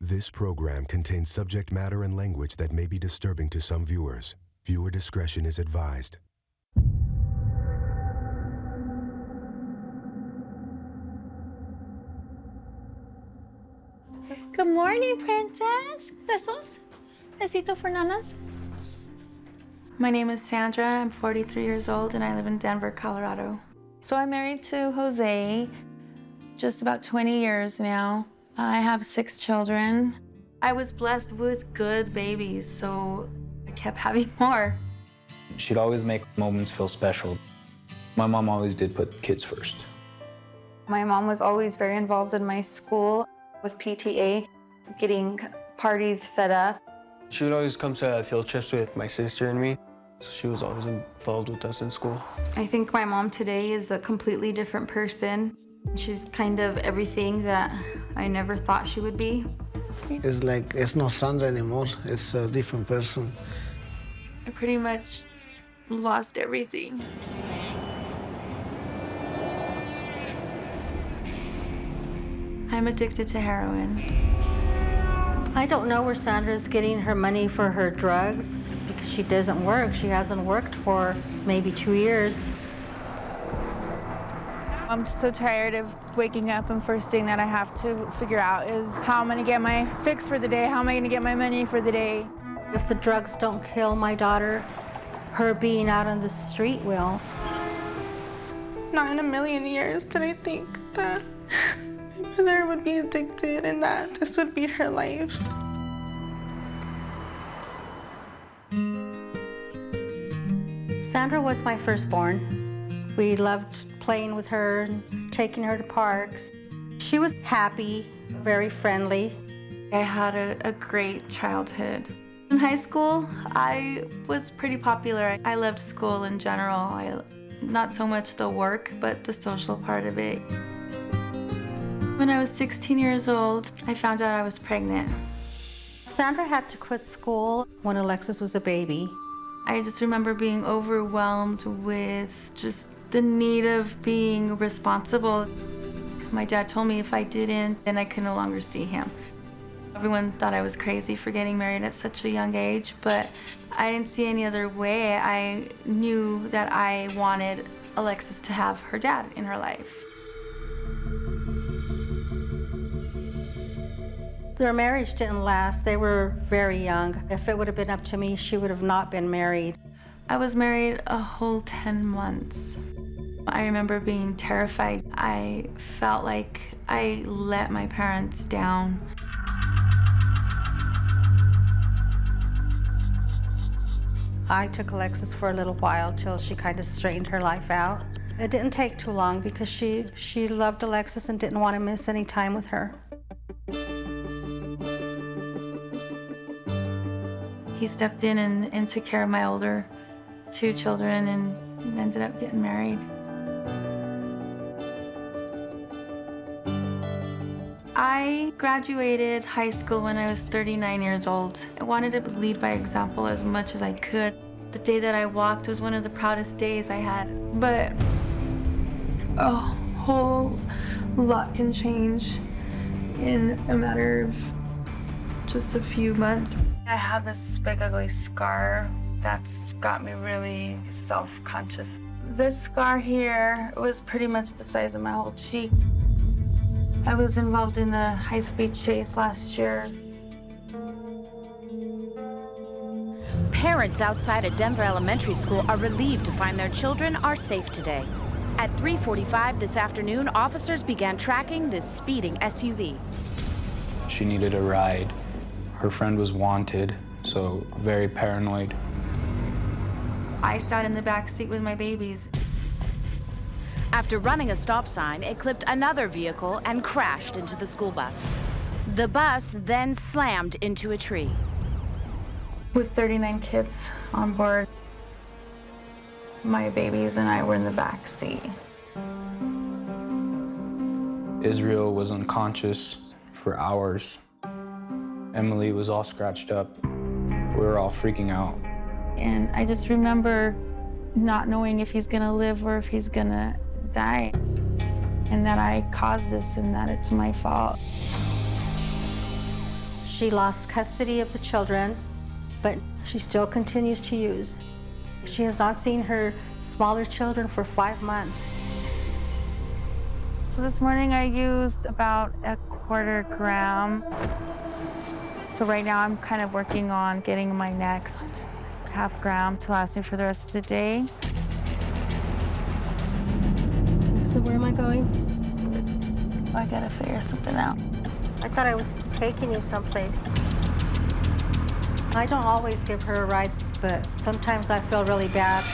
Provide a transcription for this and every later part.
This program contains subject matter and language that may be disturbing to some viewers. Viewer discretion is advised. Good morning, princess. Besos. Besito for nanas. My name is Sandra. I'm 43 years old and I live in Denver, Colorado. So I'm married to Jose just about 20 years now. I have 6 children. I was blessed with good babies, so I kept having more. She'd always make moments feel special. My mom always did put kids first. My mom was always very involved in my school with PTA, getting parties set up. She would always come to field trips with my sister and me, so she was always involved with us in school. I think my mom today is a completely different person. She's kind of everything that I never thought she would be. It's like, it's not Sandra anymore, it's a different person. I pretty much lost everything. I'm addicted to heroin. I don't know where Sandra's getting her money for her drugs because she doesn't work. She hasn't worked for maybe 2 years. I'm so tired of waking up and first thing that I have to figure out is how I'm gonna get my fix for the day, how am I gonna get my money for the day. If the drugs don't kill my daughter, her being out on the street will. Not in a million years did I think that my mother would be addicted and that this would be her life. Sandra was my firstborn. We loved playing with her and taking her to parks. She was happy, very friendly. I had a great childhood. In high school, I was pretty popular. I loved school in general. Not so much the work, but the social part of it. When I was 16 years old, I found out I was pregnant. Sandra had to quit school when Alexis was a baby. I just remember being overwhelmed with just the need of being responsible. My dad told me if I didn't, then I could no longer see him. Everyone thought I was crazy for getting married at such a young age, but I didn't see any other way. I knew that I wanted Alexis to have her dad in her life. Their marriage didn't last. They were very young. If it would have been up to me, she would have not been married. I was married a whole 10 months. I remember being terrified. I felt like I let my parents down. I took Alexis for a little while till she kind of straightened her life out. It didn't take too long because she loved Alexis and didn't want to miss any time with her. He stepped in and took care of my older 2 children and ended up getting married. I graduated high school when I was 39 years old. I wanted to lead by example as much as I could. The day that I walked was one of the proudest days I had. But a whole lot can change in a matter of just a few months. I have this big ugly scar that's got me really self-conscious. This scar here was pretty much the size of my whole cheek. I was involved in a high-speed chase last year. Parents outside a Denver elementary school are relieved to find their children are safe today. At 3:45 this afternoon, officers began tracking this speeding SUV. She needed a ride. Her friend was wanted, so very paranoid. I sat in the back seat with my babies. After running a stop sign, it clipped another vehicle and crashed into the school bus. The bus then slammed into a tree. With 39 kids on board, my babies and I were in the back seat. Israel was unconscious for hours. Emily was all scratched up. We were all freaking out. And I just remember not knowing if he's gonna live or if he's gonna die. And that I caused this and that it's my fault. She lost custody of the children, but she still continues to use. She has not seen her smaller children for 5 months. So this morning I used about a 1/4 gram. So right now I'm kind of working on getting my next 1/2 gram to last me for the rest of the day. So where am I going? I gotta figure something out. I thought I was taking you someplace. I don't always give her a ride, but sometimes I feel really bad.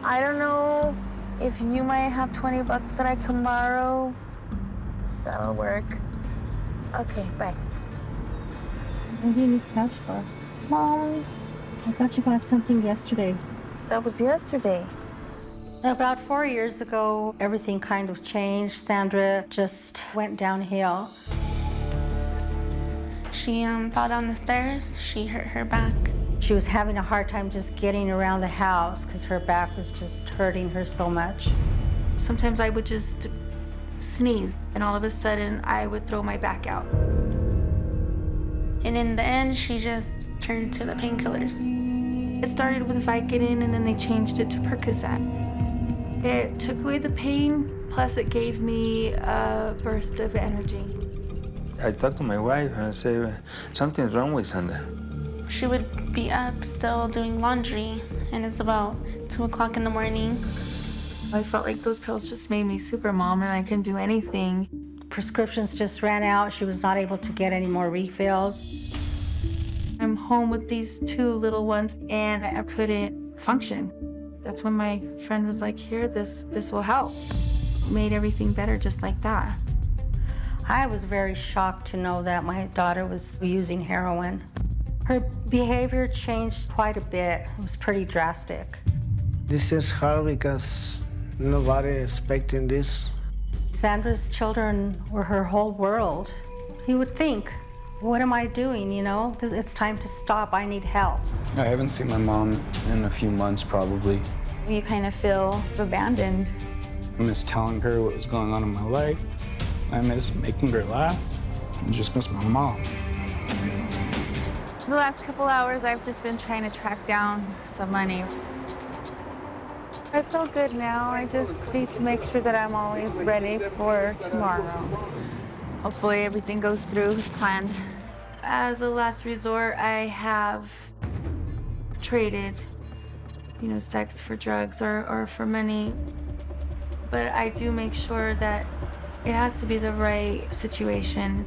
I don't know if you might have 20 bucks that I can borrow. That'll work. Okay, bye. What do you need cash for? Mom, I thought you got something yesterday. that was yesterday. About 4 years ago, everything kind of changed. Sandra just went downhill. She fell down the stairs. She hurt her back. She was having a hard time just getting around the house because her back was just hurting her so much. Sometimes I would just sneeze, and all of a sudden I would throw my back out. And in the end, she just turned to the painkillers. It started with Vicodin, and then they changed it to Percocet. It took away the pain, plus it gave me a burst of energy. I talked to my wife and I said, something's wrong with Sandra. She would be up still doing laundry, and it's about 2 o'clock in the morning. I felt like those pills just made me super mom, and I couldn't do anything. Prescriptions just ran out. She was not able to get any more refills. I'm home with these 2 little ones, and I couldn't function. That's when my friend was like, here, this will help. Made everything better just like that. I was very shocked to know that my daughter was using heroin. Her behavior changed quite a bit. It was pretty drastic. This is hard because nobody expecting this. Sandra's children were her whole world. You would think, what am I doing, you know? It's time to stop, I need help. I haven't seen my mom in a few months, probably. You kind of feel abandoned. I miss telling her what was going on in my life. I miss making her laugh. I just miss my mom. The last couple hours, I've just been trying to track down some money. I feel good now. I just need to make sure that I'm always ready for tomorrow. Hopefully everything goes through as planned. As a last resort, I have traded, sex for drugs or for money. But I do make sure that it has to be the right situation.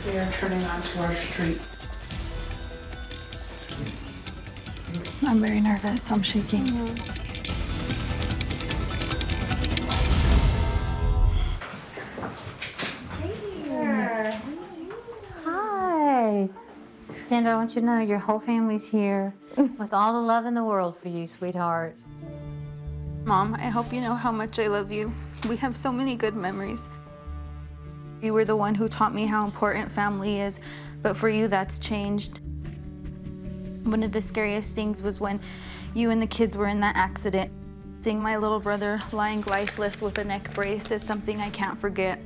They are turning onto our street. I'm very nervous. I'm shaking. Hi. Sandra, I want you to know your whole family's here with all the love in the world for you, sweetheart. Mom, I hope you know how much I love you. We have so many good memories. You were the one who taught me how important family is, but for you, that's changed. One of the scariest things was when you and the kids were in that accident. Seeing my little brother lying lifeless with a neck brace is something I can't forget.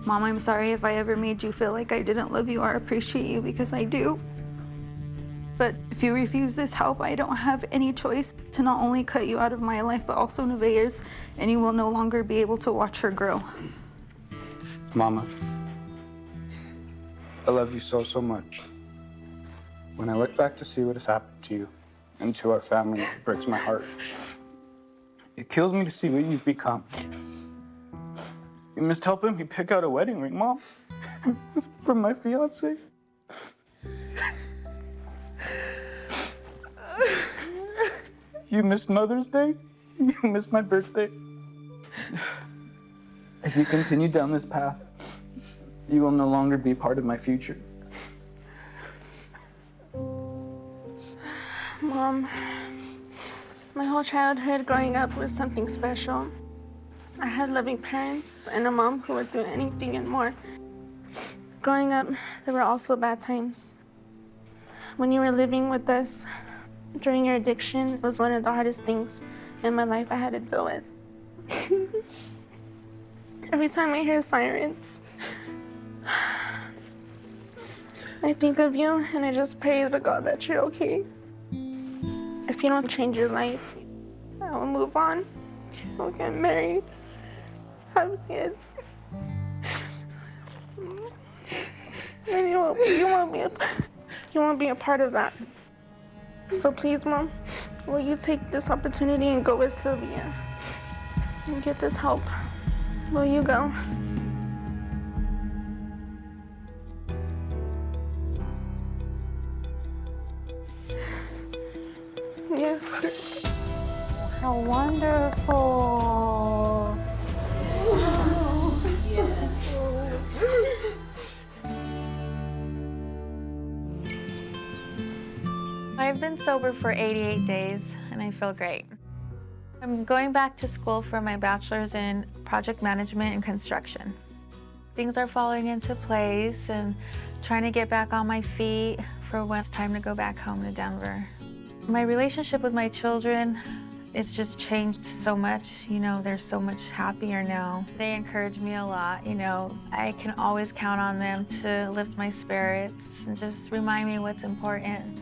Mom, I'm sorry if I ever made you feel like I didn't love you or appreciate you, because I do. But if you refuse this help, I don't have any choice to not only cut you out of my life, but also Nevaeh's, and you will no longer be able to watch her grow. Mama, I love you so, so much. When I look back to see what has happened to you and to our family, it breaks my heart. It kills me to see what you've become. You missed helping me pick out a wedding ring, Mom, from my fiance. You missed Mother's Day. You missed my birthday. If you continue down this path, you will no longer be part of my future. Mom, my whole childhood growing up was something special. I had loving parents and a mom who would do anything and more. Growing up, there were also bad times. When you were living with us during your addiction, it was one of the hardest things in my life I had to deal with. Every time I hear sirens, I think of you and I just pray to God that you're okay. If you don't change your life, I will move on. I'll get married, have kids. And you won't be a part of that. So please, Mom, will you take this opportunity and go with Sylvia and get this help? Will you go? Yes. How wonderful. I've been sober for 88 days and I feel great. I'm going back to school for my bachelor's in project management and construction. Things are falling into place and trying to get back on my feet for when it's time to go back home to Denver. My relationship with my children, it's just changed so much. You know, they're so much happier now. They encourage me a lot. You know, I can always count on them to lift my spirits and just remind me what's important.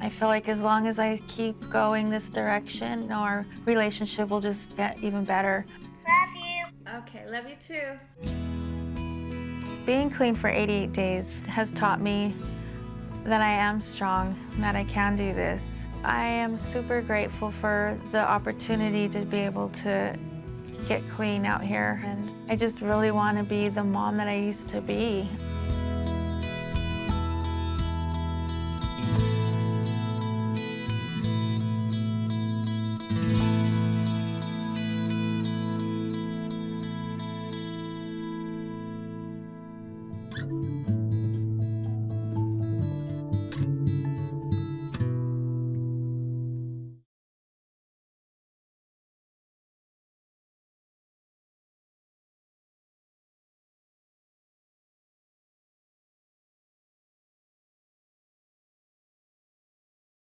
I feel like as long as I keep going this direction, our relationship will just get even better. Love you. Okay, love you too. Being clean for 88 days has taught me that I am strong, that I can do this. I am super grateful for the opportunity to be able to get clean out here, and I just really want to be the mom that I used to be.